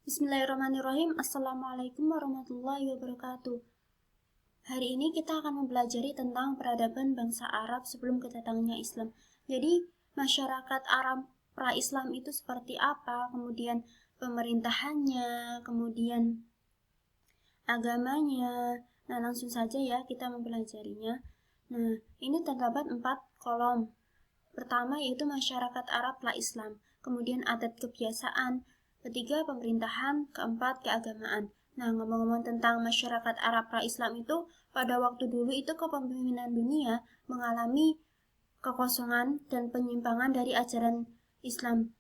Bismillahirrahmanirrahim. Assalamualaikum warahmatullahi wabarakatuh. Hari ini kita akan mempelajari tentang peradaban bangsa Arab sebelum kedatangannya Islam. Jadi, masyarakat Arab pra-Islam itu seperti apa, kemudian pemerintahannya, kemudian agamanya. Nah, langsung saja ya kita mempelajarinya. Nah, ini terdapat 4 kolom. Pertama yaitu masyarakat Arab pra-Islam, kemudian adat kebiasaan, ketiga pemerintahan, keempat keagamaan. Nah, ngomong-ngomong tentang masyarakat Arab pra-Islam itu, pada waktu dulu itu kepemimpinan dunia mengalami kekosongan dan penyimpangan dari ajaran Islam.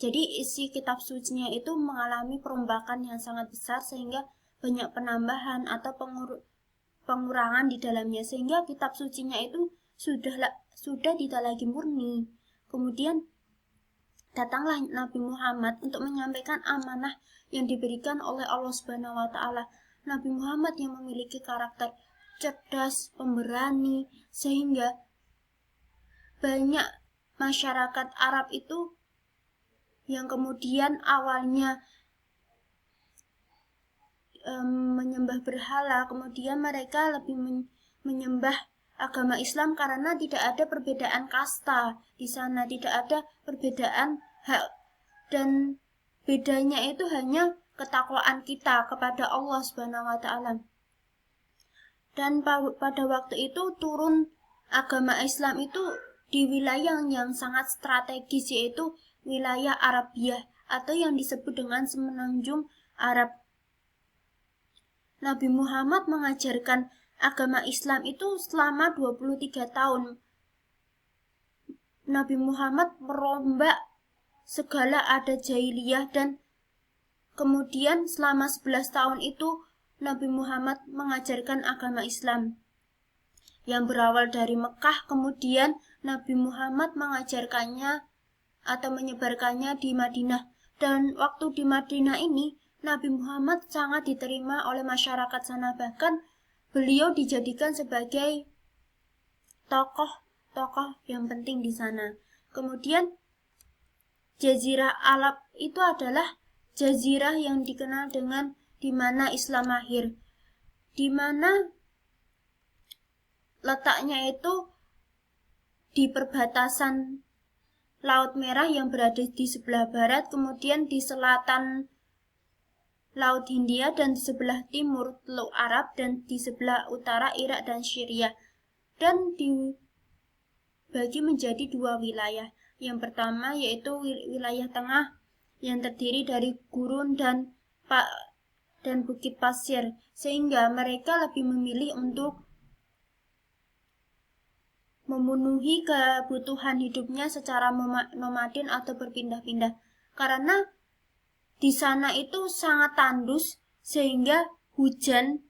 Jadi isi kitab sucinya itu mengalami perombakan yang sangat besar sehingga banyak penambahan atau pengurangan di dalamnya, sehingga kitab sucinya itu sudah tidak lagi murni. Kemudian datanglah Nabi Muhammad untuk menyampaikan amanah yang diberikan oleh Allah Subhanahu wa taala. Nabi Muhammad yang memiliki karakter cerdas, pemberani, sehingga banyak masyarakat Arab itu yang kemudian awalnya menyembah berhala, kemudian mereka lebih menyembah agama Islam karena tidak ada perbedaan kasta di sana, tidak ada perbedaan hak, dan bedanya itu hanya ketakwaan kita kepada Allah Subhanahu wa taala. Dan pada waktu itu turun agama Islam itu di wilayah yang sangat strategis, yaitu wilayah Arabia atau yang disebut dengan Semenanjung Arab. Nabi Muhammad mengajarkan agama Islam itu selama 23 tahun. Nabi Muhammad merombak segala adat jahiliyah, dan kemudian selama 11 tahun itu Nabi Muhammad mengajarkan agama Islam yang berawal dari Mekah. Kemudian Nabi Muhammad mengajarkannya atau menyebarkannya di Madinah, dan waktu di Madinah ini Nabi Muhammad sangat diterima oleh masyarakat sana, bahkan beliau dijadikan sebagai tokoh yang penting di sana. Kemudian Jazirah Arab itu adalah jazirah yang dikenal dengan di mana Islam lahir, di mana letaknya itu di perbatasan Laut Merah yang berada di sebelah barat, kemudian di selatan Laut Hindia, dan di sebelah timur Teluk Arab, dan di sebelah utara Irak dan Syria, dan dibagi menjadi 2 wilayah. Yang pertama yaitu wilayah tengah yang terdiri dari gurun dan bukit pasir, sehingga mereka lebih memilih untuk memenuhi kebutuhan hidupnya secara nomaden atau berpindah-pindah, karena di sana itu sangat tandus sehingga hujan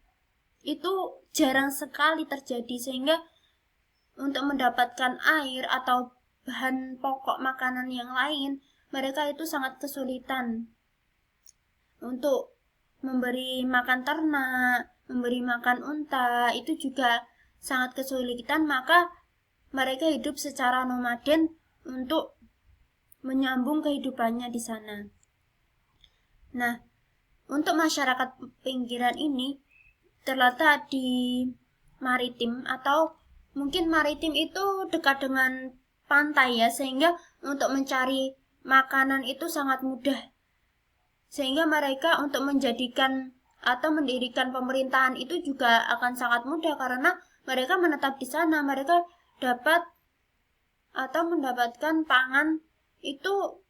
itu jarang sekali terjadi, sehingga untuk mendapatkan air atau bahan pokok makanan yang lain mereka itu sangat kesulitan. Untuk memberi makan ternak, memberi makan unta itu juga sangat kesulitan, maka mereka hidup secara nomaden untuk menyambung kehidupannya di sana. Nah, untuk masyarakat pinggiran ini terletak di maritim, atau mungkin maritim itu dekat dengan pantai ya, sehingga untuk mencari makanan itu sangat mudah, sehingga mereka untuk menjadikan atau mendirikan pemerintahan itu juga akan sangat mudah karena mereka menetap di sana. Mereka dapat atau mendapatkan pangan itu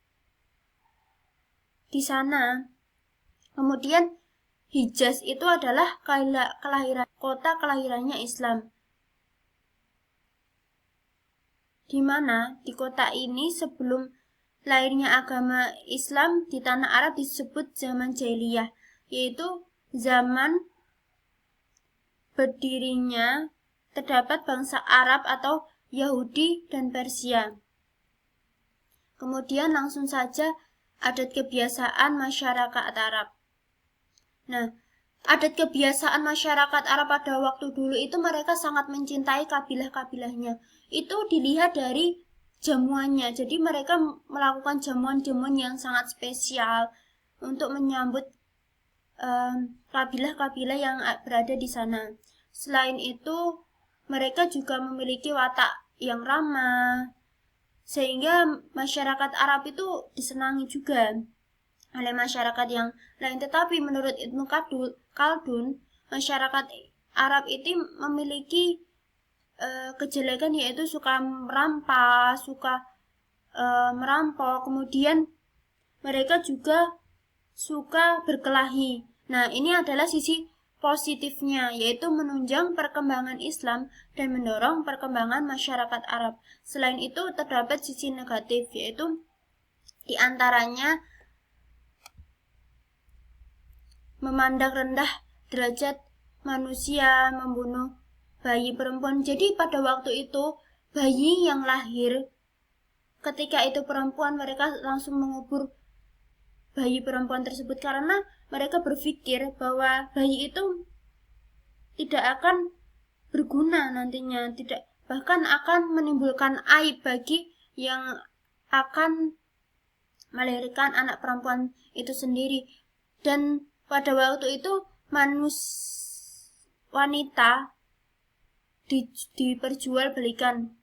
di sana. Kemudian Hijaz itu adalah kota kelahirannya Islam, di mana di kota ini sebelum lahirnya agama Islam di tanah Arab disebut zaman jahiliyah, yaitu zaman berdirinya terdapat bangsa Arab atau Yahudi dan Persia. Kemudian langsung saja adat kebiasaan masyarakat Arab. Nah, adat kebiasaan masyarakat Arab pada waktu dulu itu mereka sangat mencintai kabilah-kabilahnya. Itu dilihat dari jamuannya. Jadi mereka melakukan jamuan-jamuan yang sangat spesial. untuk menyambut kabilah-kabilah yang berada di sana. Selain itu, mereka juga memiliki watak yang ramah, sehingga masyarakat Arab itu disenangi juga oleh masyarakat yang lain. Tetapi menurut Ibnu Khaldun, masyarakat Arab itu memiliki kejelekan, yaitu suka merampas, suka merampok, kemudian mereka juga suka berkelahi. Nah, ini adalah sisi positifnya, yaitu menunjang perkembangan Islam dan mendorong perkembangan masyarakat Arab. Selain itu, terdapat sisi negatif, yaitu diantaranya memandang rendah derajat manusia, membunuh bayi perempuan. Jadi pada waktu itu, bayi yang lahir, ketika itu perempuan, mereka langsung mengubur bayi perempuan tersebut karena mereka berpikir bahwa bayi itu tidak akan berguna nantinya, bahkan akan menimbulkan aib bagi yang akan melahirkan anak perempuan itu sendiri. Dan pada waktu itu wanita diperjualbelikan,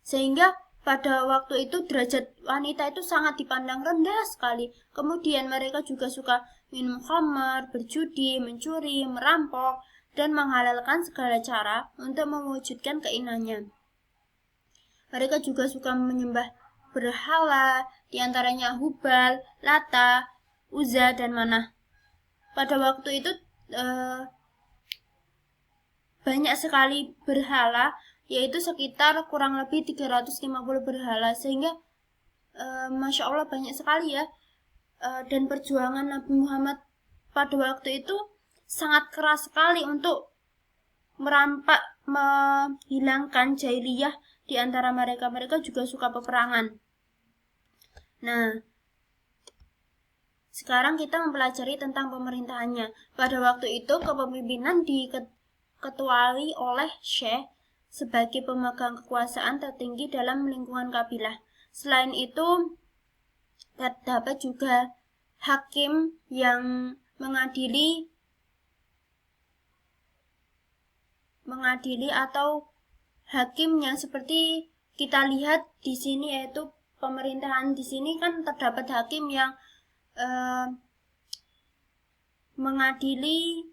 sehingga pada waktu itu derajat wanita itu sangat dipandang rendah sekali. Kemudian mereka juga suka minum khamar, berjudi, mencuri, merampok, dan menghalalkan segala cara untuk mewujudkan keinginannya. Mereka juga suka menyembah berhala, diantaranya Hubal, Lata, Uzza, dan Manah. Pada waktu itu banyak sekali berhala, yaitu sekitar kurang lebih 350 berhala, sehingga Masya Allah banyak sekali ya. Dan perjuangan Nabi Muhammad pada waktu itu sangat keras sekali untuk menghilangkan jahiliyah di antara mereka. Mereka juga suka peperangan. Nah, sekarang kita mempelajari tentang pemerintahannya. Pada waktu itu kepemimpinan diketuai oleh Syekh sebagai pemegang kekuasaan tertinggi dalam lingkungan kabilah. Selain itu, terdapat juga hakim yang mengadili atau hakim yang seperti kita lihat di sini, yaitu pemerintahan di sini kan terdapat hakim yang mengadili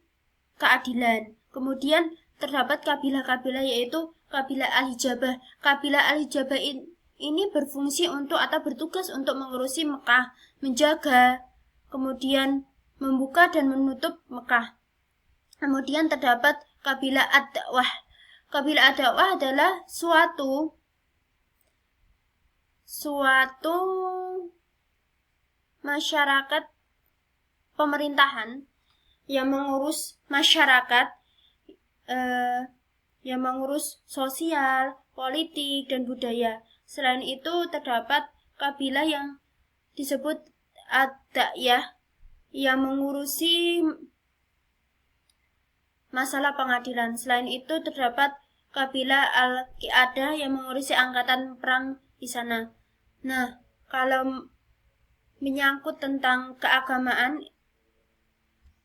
keadilan. Kemudian terdapat kabilah-kabilah, yaitu kabilah Al-Hijabah. Kabilah Al-Hijabah ini berfungsi atau bertugas untuk mengurusi Mekah, menjaga, kemudian membuka dan menutup Mekah. Kemudian terdapat kabilah Ad-Da'wah. Kabilah Ad-Da'wah adalah suatu masyarakat pemerintahan yang mengurus masyarakat, yang mengurus sosial, politik, dan budaya. Selain itu terdapat kabilah yang disebut Ad-Da'yah yang mengurusi masalah pengadilan. Selain itu terdapat kabilah Al-Qi'adah yang mengurusi angkatan perang di sana. Nah, kalau menyangkut tentang keagamaan,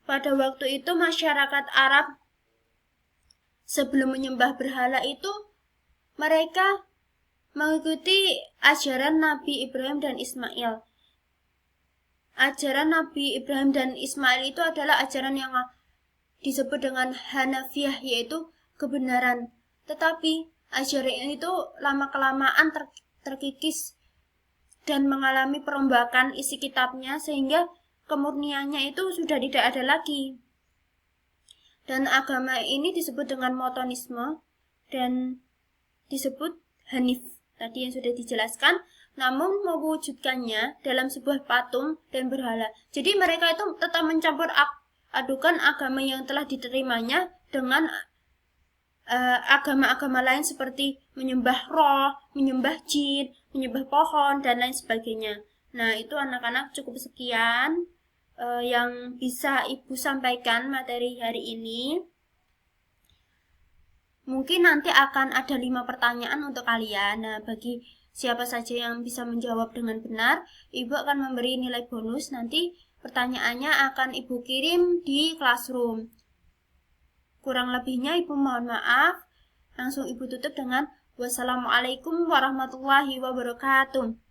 pada waktu itu masyarakat Arab sebelum menyembah berhala itu mereka mengikuti ajaran Nabi Ibrahim dan Ismail. Ajaran Nabi Ibrahim dan Ismail itu adalah ajaran yang disebut dengan Hanafiyah, yaitu kebenaran. Tetapi ajaran itu lama-kelamaan terkikis dan mengalami perombakan isi kitabnya, sehingga kemurniannya itu sudah tidak ada lagi. Dan agama ini disebut dengan monoteisme dan disebut Hanif tadi yang sudah dijelaskan, namun mewujudkannya dalam sebuah patung dan berhala. Jadi mereka itu tetap mencampur adukan agama yang telah diterimanya dengan agama-agama lain seperti menyembah roh, menyembah jin, menyembah pohon, dan lain sebagainya. Nah, itu anak-anak cukup sekian yang bisa Ibu sampaikan materi hari ini. Mungkin nanti akan ada 5 pertanyaan untuk kalian. Nah, bagi siapa saja yang bisa menjawab dengan benar, Ibu akan memberi nilai bonus. Nanti pertanyaannya akan Ibu kirim di Classroom. Kurang lebihnya Ibu mohon maaf. Langsung Ibu tutup dengan wassalamualaikum warahmatullahi wabarakatuh.